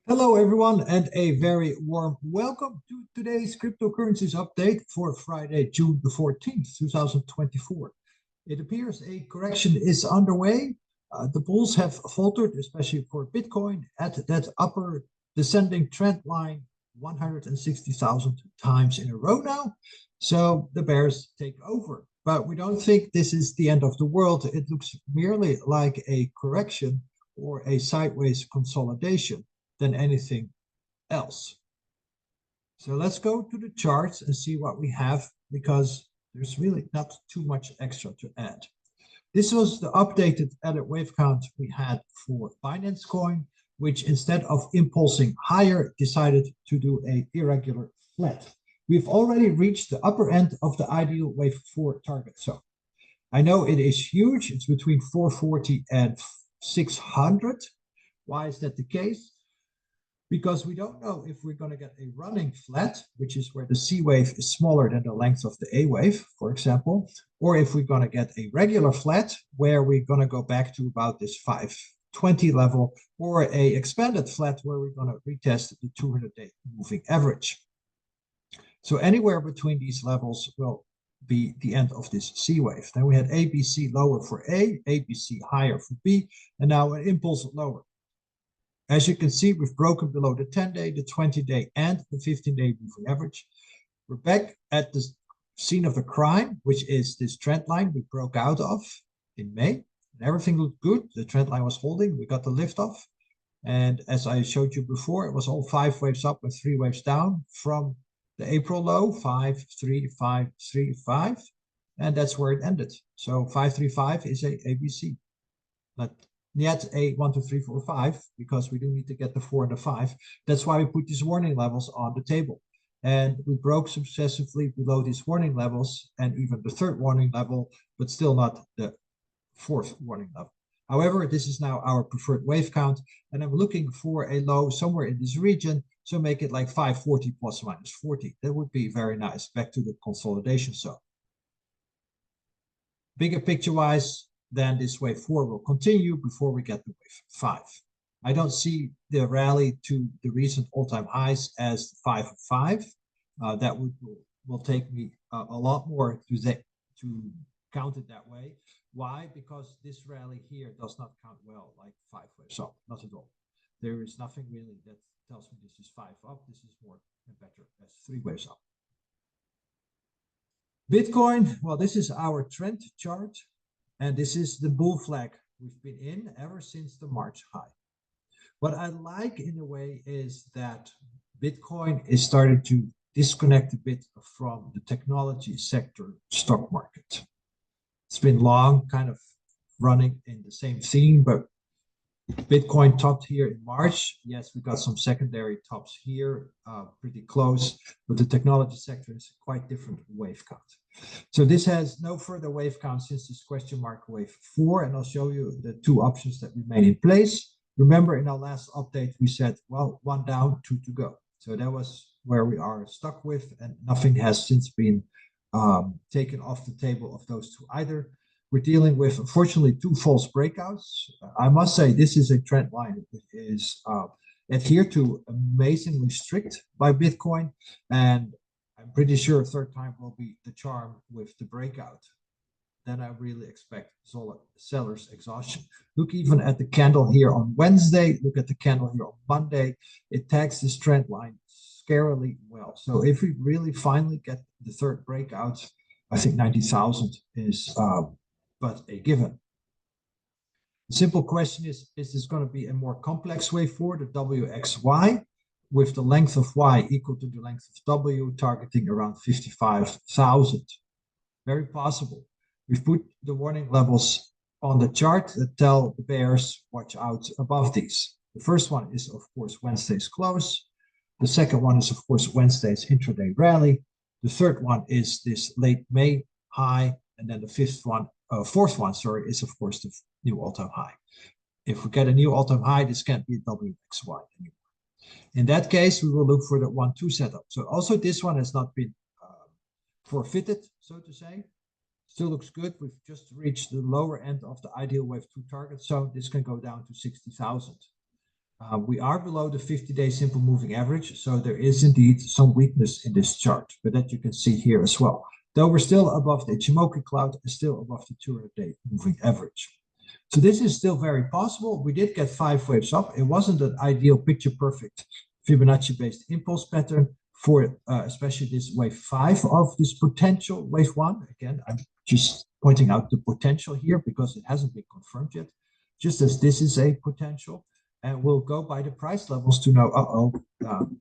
Hello, everyone, and a very warm welcome to today's cryptocurrencies update for Friday, June the 14th, 2024. It appears a correction is underway. The bulls have faltered, especially for Bitcoin, at that upper descending trend line 160,000 times in a row now. So the bears take over. But we don't think this is the end of the world. It looks merely like a correction or a sideways consolidation than anything else. So let's go to the charts and see what we have, because there's really not too much extra to add. This was the updated added wave count we had for Binance Coin, which instead of impulsing higher, decided to do a irregular flat. We've already reached the upper end of the ideal wave 4 target zone. I know it is huge. It's between 440 and 600. Why is that the case? Because we don't know if we're going to get a running flat, which is where the C wave is smaller than the length of the A wave, for example, or if we're going to get a regular flat where we're going to go back to about this 520 level, or a expanded flat where we're going to retest the 200-day moving average. So anywhere between these levels will be the end of this C wave. Then we had ABC lower for A, ABC higher for B, and now an impulse lower. As you can see, we've broken below the 10-day, the 20-day, and the 15-day moving average. We're back at the scene of the crime, which is this trend line we broke out of in May. And everything looked good. The trend line was holding. We got the lift off. And as I showed you before, it was all 5 waves up and 3 waves down from the April low, 5, 3, 5, 3, 5. And that's where it ended. So 535 is a ABC. But yet a 1, 2, 3, 4, 5, because we do need to get the 4 and the 5. That's why we put these warning levels on the table. And we broke successively below these warning levels and even the third warning level, but still not the fourth warning level. However, this is now our preferred wave count, and I'm looking for a low somewhere in this region. So make it like 540 plus minus 40. That would be very nice. Back to the consolidation zone. Bigger picture-wise, then this wave 4 will continue before we get to wave 5. I don't see the rally to the recent all-time highs as 5 of 5. That will take me a lot more to count it that way. Why? Because this rally here does not count well like 5 waves up, not at all. There is nothing really that tells me this is 5 up. This is more and better as 3 waves up. Bitcoin, well, this is our trend chart. And this is the bull flag we've been in ever since the March high. What I like in a way is that Bitcoin is starting to disconnect a bit from the technology sector stock market. It's been long kind of running in the same theme, but Bitcoin topped here in March. Yes, we got some secondary tops here, pretty close, but the technology sector is a quite different wave count. So this has no further wave count since this question mark wave 4, and I'll show you the 2 options that remain in place. Remember, in our last update, we said, well, 1 down, 2 to go. So that was where we are stuck with, and nothing has since been taken off the table of those 2 either. We're dealing with, unfortunately, 2 false breakouts. I must say this is a trend line that is adhered to amazingly strict by Bitcoin, and I'm pretty sure third time will be the charm with the breakout. Then I really expect solid sellers exhaustion. Look even at the candle here on Wednesday. Look at the candle here on Monday. It tags this trend line scarily well. So if we really finally get the third breakout, I think 90,000 is but a given. The simple question is this going to be a more complex wave for the WXY, with the length of Y equal to the length of W, targeting around 55,000? Very possible. We've put the warning levels on the chart that tell the bears, watch out above these. The first one is, of course, Wednesday's close. The second one is, of course, Wednesday's intraday rally. The third one is this late May high. And then the fourth one, is, of course, the new all-time high. If we get a new all-time high, this can't be a WXY anymore. In that case, we will look for the 1-2 setup. So also this one has not been forfeited, so to say. Still looks good. We've just reached the lower end of the ideal wave 2 target zone. This can go down to 60,000. We are below the 50-day simple moving average, so there is indeed some weakness in this chart, but that you can see here as well. Though we're still above the Ichimoku cloud and still above the 200-day moving average. So this is still very possible. We did get 5 waves up. It wasn't an ideal picture-perfect Fibonacci-based impulse pattern for especially this wave 5 of this potential wave 1. Again, I'm just pointing out the potential here because it hasn't been confirmed yet, just as this is a potential. And we'll go by the price levels to know,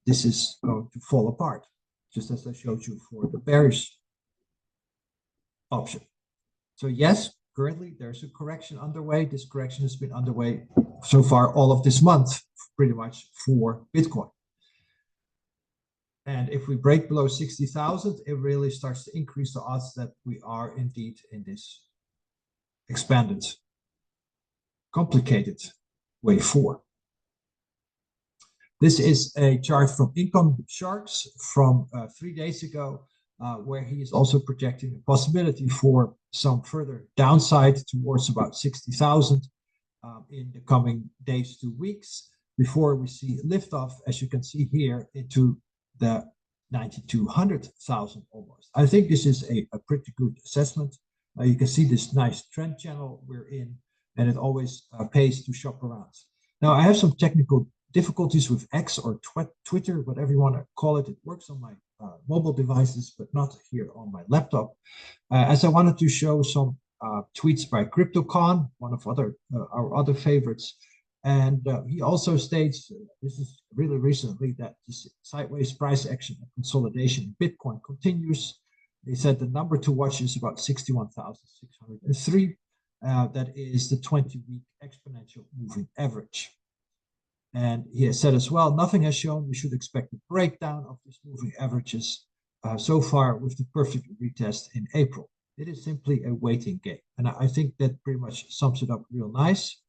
this is going to fall apart, just as I showed you for the bearish option. So yes, currently there's a correction underway. This correction has been underway so far all of this month, pretty much for Bitcoin. And if we break below 60,000, it really starts to increase the odds that we are indeed in this expanded, complicated wave 4. This is a chart from Income Sharks from 3 days ago, where he is also projecting a possibility for some further downside towards about 60,000 in the coming days to weeks before we see liftoff, as you can see here, into the 9,200,000 almost. I think this is a pretty good assessment. You can see this nice trend channel we're in, and it always pays to shop around. Now, I have some technical difficulties with X or Twitter, whatever you want to call it. It works on my mobile devices, but not here on my laptop. As I wanted to show some tweets by CryptoCon, one of our other favorites. And he also states, this is really recently, that this sideways price action and consolidation in Bitcoin continues. He said the number to watch is about 61,603. That is the 20-week exponential moving average. And he has said as well, nothing has shown we should expect a breakdown of these moving averages so far with the perfect retest in April. It is simply a waiting game. And I think that pretty much sums it up real nice.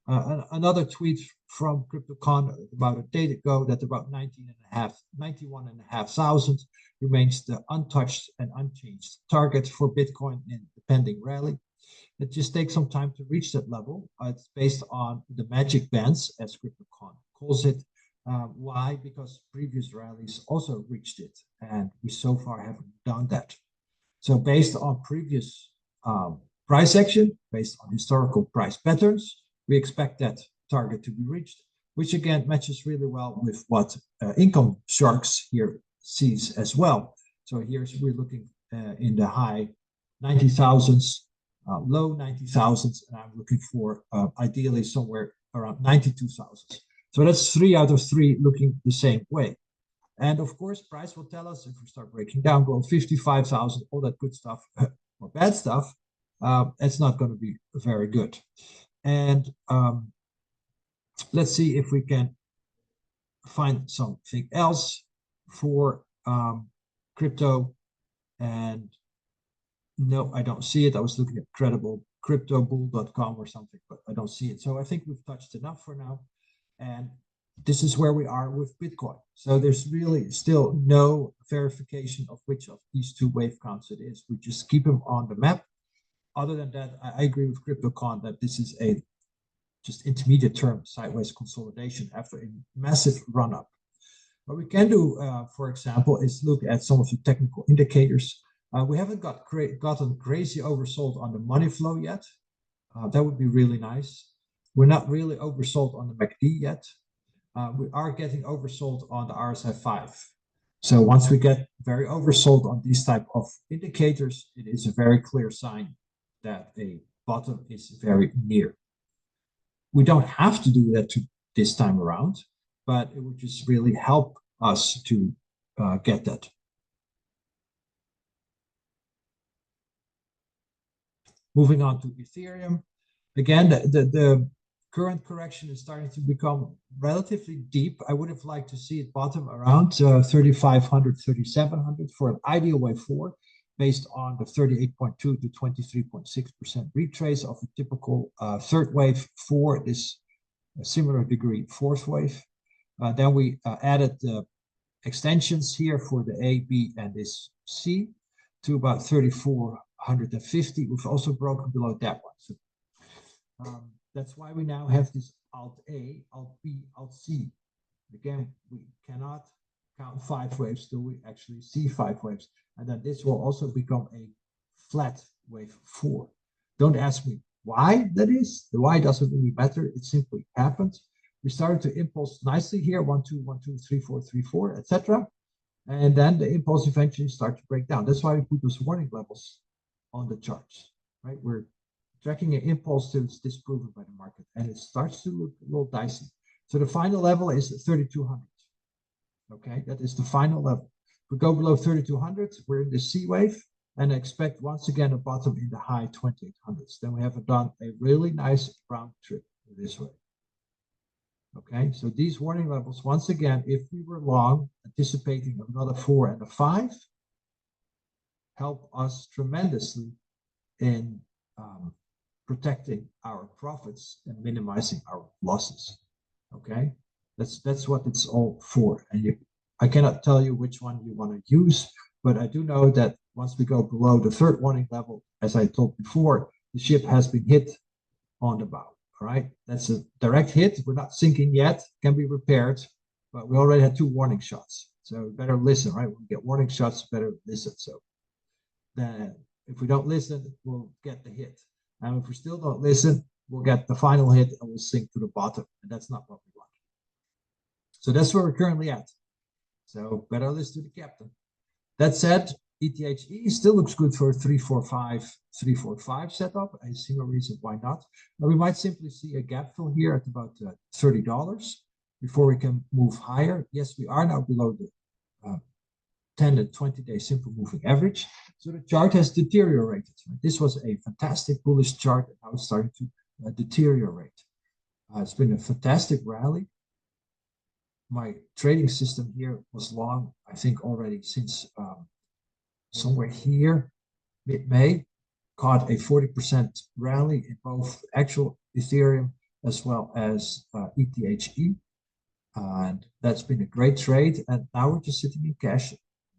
Another tweet from CryptoCon about a day ago that about 91,500 remains the untouched and unchanged target for Bitcoin in the pending rally. It just takes some time to reach that level. It's based on the magic bands, as CryptoCon calls it. Why? Because previous rallies also reached it, and we so far haven't done that. So based on previous price action, based on historical price patterns, we expect that target to be reached, which again matches really well with what Income Sharks here sees as well. So here's we're looking in the high 90,000s, low 90,000s, and I'm looking for ideally somewhere around 92,000. So that's 3 out of 3 looking the same way. And of course, price will tell us if we start breaking down below 55,000, all that good stuff or bad stuff, it's not going to be very good. And let's see if we can find something else for crypto. And no, I don't see it. I was looking at cryptobull.com or something, but I don't see it. So I think we've touched enough for now. And this is where we are with Bitcoin. So there's really still no verification of which of these 2 wave counts it is. We just keep them on the map. Other than that, I agree with CryptoCon that this is a just intermediate term sideways consolidation after a massive run up. What we can do, for example, is look at some of the technical indicators. We haven't gotten crazy oversold on the money flow yet. That would be really nice. We're not really oversold on the MACD yet. We are getting oversold on the RSI-5. So once we get very oversold on these type of indicators, it is a very clear sign that a bottom is very near. We don't have to do that this time around, but it would just really help us to get that. Moving on to Ethereum. Again, the current correction is starting to become relatively deep. I would have liked to see it bottom around 3,500, 3,700 for an ideal wave 4, based on the 38.2 to 23.6% retrace of a typical third wave for this similar degree fourth wave. Then we added the extensions here for the A, B, and this C to about 3,450. We've also broken below that one. So, That's why we now have this Alt A, Alt B, Alt C. Again, we cannot count 5 waves till we actually see 5 waves. And then this will also become a flat wave 4. Don't ask me why that is. The why doesn't really matter. It simply happens. We started to impulse nicely here, 1, 2, 1, 2, 3, 4, 3, 4, etc. And then the impulse eventually starts to break down. That's why we put those warning levels on the charts, right? We're tracking an impulse till it's disproven by the market, and it starts to look a little dicey. So the final level is 3,200. Okay, that is the final level. If we go below 3,200, we're in the C wave, and I expect once again a bottom in the high 2,800s. Then we have done a really nice round trip this way. Okay, so these warning levels, once again, if we were long, anticipating another 4 and a 5, help us tremendously in protecting our profits and minimizing our losses. Okay, that's what it's all for. And I cannot tell you which one you want to use, but I do know that once we go below the 3rd warning level, as I told before, the ship has been hit on the bow. All right, that's a direct hit. We're not sinking yet, can be repaired, but we already had 2 warning shots. So better listen, right? When we get warning shots, better listen. So then if we don't listen, we'll get the hit. And if we still don't listen, we'll get the final hit and we'll sink to the bottom. And that's not what we want. So that's where we're currently at. So better listen to the captain. That said, ETHE still looks good for a 345 setup. I see no reason why not. But we might simply see a gap fill here at about $30 before we can move higher. Yes, we are now below the 10 and 20-day simple moving average. So the chart has deteriorated. This was a fantastic bullish chart, and now it's starting to deteriorate. It's been a fantastic rally. My trading system here was long, I think already since somewhere here, mid-May, caught a 40% rally in both actual Ethereum as well as ETHE. And that's been a great trade. And now we're just sitting in cash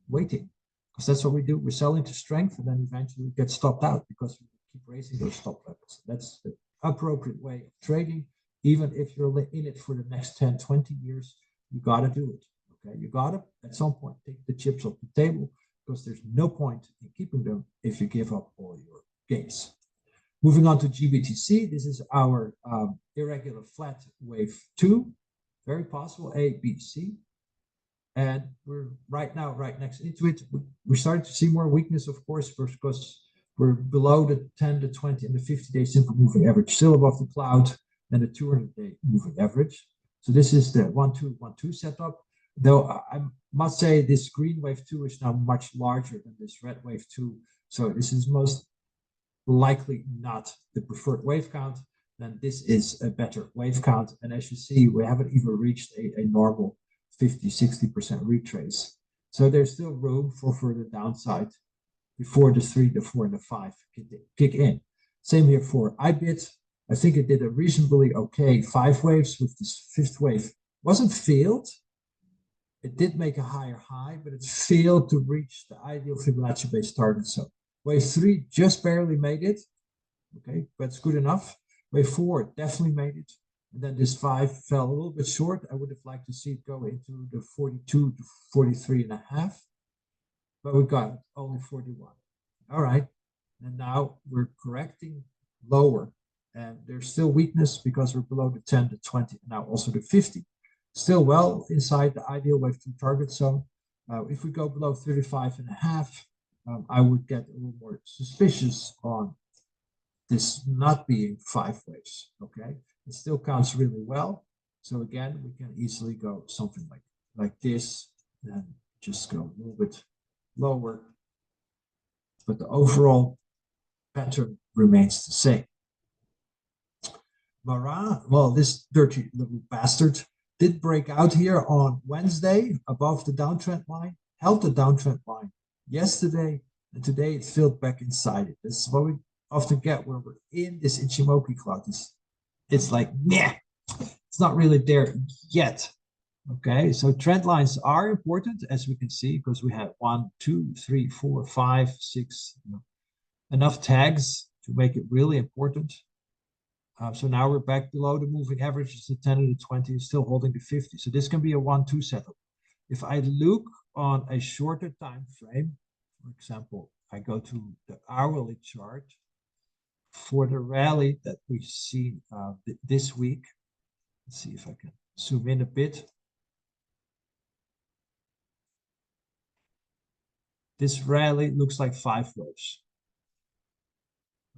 waiting, because that's what we do. We're selling to strength, and then eventually we get stopped out because we keep raising those stop levels. That's the appropriate way of trading. Even if you're in it for the next 10, 20 years, you got to do it. Okay, you got to, at some point, take the chips off the table, because there's no point in keeping them if you give up all your gains. Moving on to GBTC, this is our irregular flat wave 2. Very possible, A, B, C. And we're right now right next into it. We're starting to see more weakness, of course, because we're below the 10, the 20, and the 50-day simple moving average, still above the cloud and the 200-day moving average. So this is the 1-2-1-2 setup. Though I must say this green wave 2 is now much larger than this red wave 2. So this is most likely not the preferred wave count. Then this is a better wave count. And as you see, we haven't even reached a normal 50-60% retrace. So there's still room for further downside before the 3, the 4, and the 5 kick in. Same here for IBIT. I think it did a reasonably okay 5 waves with this 5th wave. Wasn't failed. It did make a higher high, but it failed to reach the ideal Fibonacci-based target zone. Wave 3 just barely made it. Okay, but it's good enough. Wave 4 definitely made it. And then this 5 fell a little bit short. I would have liked to see it go into the 42 to 43 and a half. But we got only 41. All right. And now we're correcting lower. And there's still weakness because we're below the 10, the 20, and now also the 50. Still well inside the ideal wave 2 target zone. If we go below 35 and a half, I would get a little more suspicious on this not being 5 waves. Okay, it still counts really well. So again, we can easily go something like this, and just go a little bit lower. But the overall pattern remains the same. Marat, well, this dirty little bastard did break out here on Wednesday above the downtrend line, held the downtrend line yesterday, and today it filled back inside it. This is what we often get when we're in this Ichimoku cloud. It's like, meh, it's not really there yet. Okay, so trend lines are important, as we can see, because we have 1, 2, 3, 4, 5, 6, enough tags to make it really important. So now we're back below the moving averages. The 10 and the 20 is still holding the 50. So this can be a 1-2 setup. If I look on a shorter time frame, for example, I go to the hourly chart for the rally that we've seen this week. Let's see if I can zoom in a bit. This rally looks like 5 waves.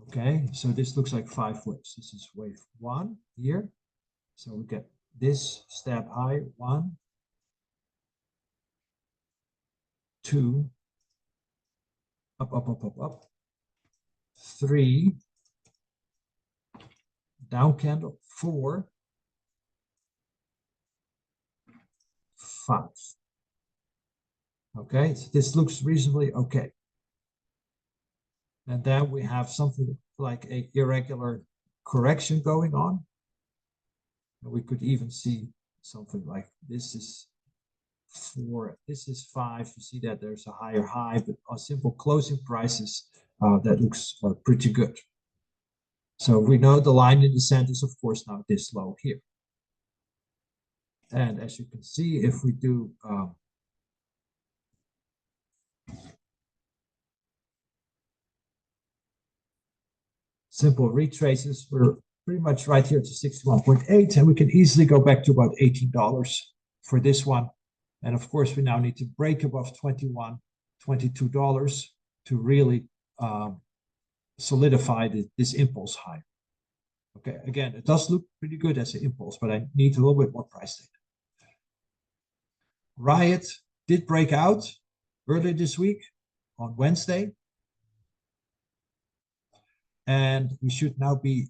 Okay, so this looks like 5 waves. This is wave 1 here. So we get this step high, 1, 2, up, up, up, up, up, 3, down candle, 4, 5. Okay, so this looks reasonably okay. And then we have something like a irregular correction going on. And we could even see something like this is 4, this is 5. You see that there's a higher high, but on simple closing prices, that looks pretty good. So we know the line in the center is, of course, now this low here. And as you can see, if we do simple retraces, we're pretty much right here to 61.8, and we can easily go back to about $18 for this one. And of course, we now need to break above $21, $22 to really solidify this impulse high. Okay, again, it does look pretty good as an impulse, but I need a little bit more price data. Riot did break out earlier this week on Wednesday. And we should now be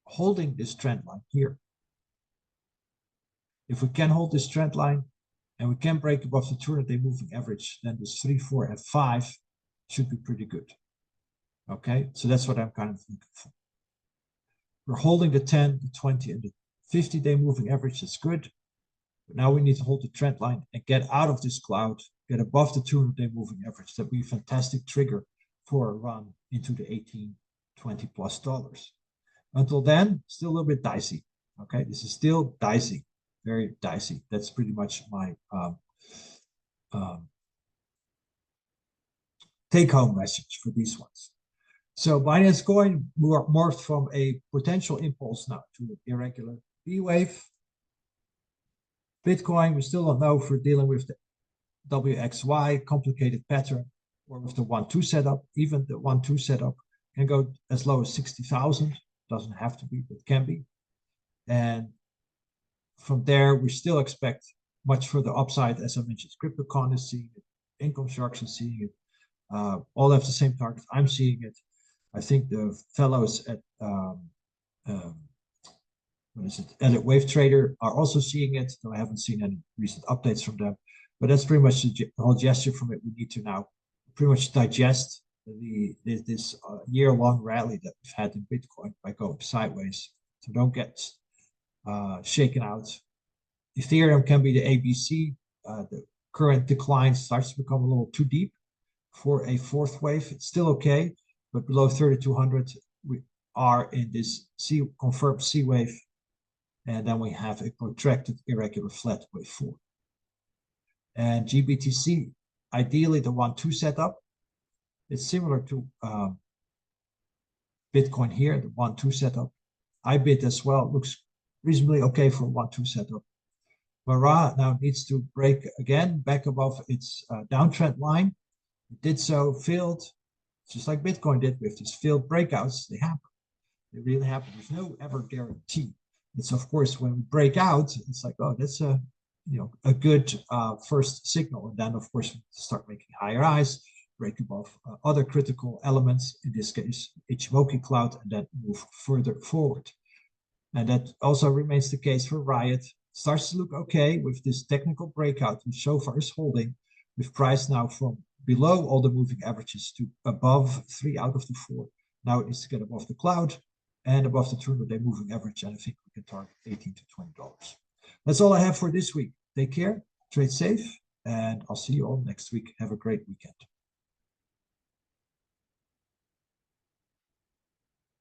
holding this trend line here. If we can hold this trend line and we can break above the 200-day moving average, then this 3, 4, and 5 should be pretty good. Okay, so that's what I'm kind of looking for. We're holding the 10, the 20, and the 50-day moving average. That's good. But now we need to hold the trend line and get out of this cloud, get above the 200-day moving average. That'd be a fantastic trigger for a run into the 18, 20 plus dollars. Until then, still a little bit dicey. Okay, this is still dicey, very dicey. That's pretty much my take-home message for these ones. So Binance Coin morphed from a potential impulse now to an irregular B wave. Bitcoin, we still don't know if we're dealing with the WXY complicated pattern or with the 1-2 setup. Even the 1-2 setup can go as low as 60,000. Doesn't have to be, but can be. And from there, we still expect much further upside. As I mentioned, CryptoCon is seeing it, Income Sharks is seeing it. All have the same target. I'm seeing it. I think the fellows at what is it? Elliott Wave Trader are also seeing it, though I haven't seen any recent updates from them. But that's pretty much the whole gesture from it. We need to now pretty much digest this year-long rally that we've had in Bitcoin by going sideways. So don't get shaken out. Ethereum can be the ABC. The current decline starts to become a little too deep for a fourth wave. It's still okay, but below 3,200, we are in this confirmed C wave. And then we have a protracted irregular flat wave 4. And GBTC, ideally the 1-2 setup. It's similar to Bitcoin here, the 1-2 setup. IBIT as well looks reasonably okay for a 1-2 setup. Mara now needs to break again back above its downtrend line. It did so, failed, just like Bitcoin did with these failed breakouts. They happen. They really happen. There's no ever guarantee. It's of course when we break out, it's like, oh, that's a good first signal, and then of course we start making higher highs, break above other critical elements, in this case Ichimoku cloud, and then move further forward. And that also remains the case for Riot. Starts to look okay with this technical breakout, which so far is holding, with price now from below all the moving averages to above 3 out of the 4. Now it needs to get above the cloud and above the 200-day moving average, and I think we can target $18 to $20. That's all I have for this week. Take care, trade safe, and I'll see you all next week. Have a great weekend.